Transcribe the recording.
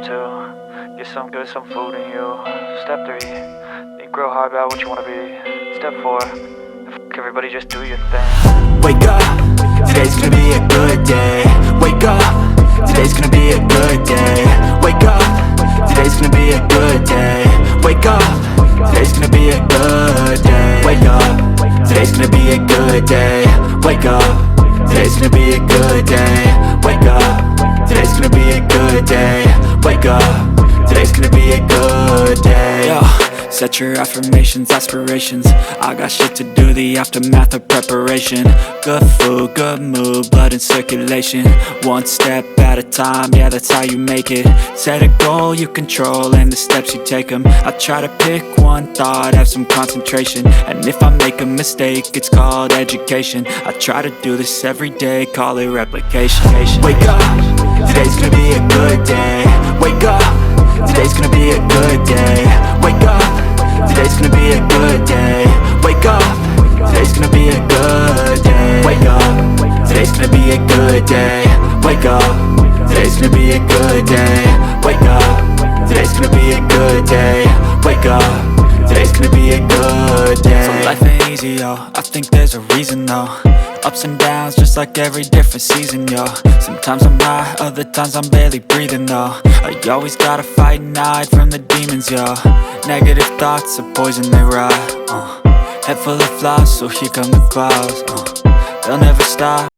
2, get some good, some food in you. Step 3, think real hard about what you wanna be. Step 4, everybody just do your thing. Wake up, today's gonna be a good day. Wake up, today's gonna be a good day. Wake up, today's gonna be a good day. Wake up, today's gonna be a good day. Wake up, today's gonna be a good day. Wake up, today's gonna be a good day. Wake up, today's gonna be a good day. Wake up, today's gonna be a good day. Yo, set your affirmations, aspirations. I got shit to do, the aftermath of preparation. Good food, good mood, blood in circulation. One step at a time, yeah, that's how you make it. Set a goal you control and the steps you take them. I try to pick one thought, have some concentration. And if I make a mistake, it's called education. I try to do this every day, call it replication. Wake up, today's gonna be a good day. Wake up, today's gonna be a good day. Wake up, today's gonna be a good day. Wake up, today's gonna be a good day. Wake up, today's gonna be a good day. Wake up, today's gonna be a good day. Wake up, today's gonna be a good day. Wake up, today's gonna be a good day. So life ain't easy, yo, I think there's a reason though. Ups and downs, just like every different season, yo. Sometimes I'm high, other times I'm barely breathing, though. I always gotta fight and hide from the demons, yo. Negative thoughts are poison, they rot. Head full of flaws, so here come the clouds. They'll never stop.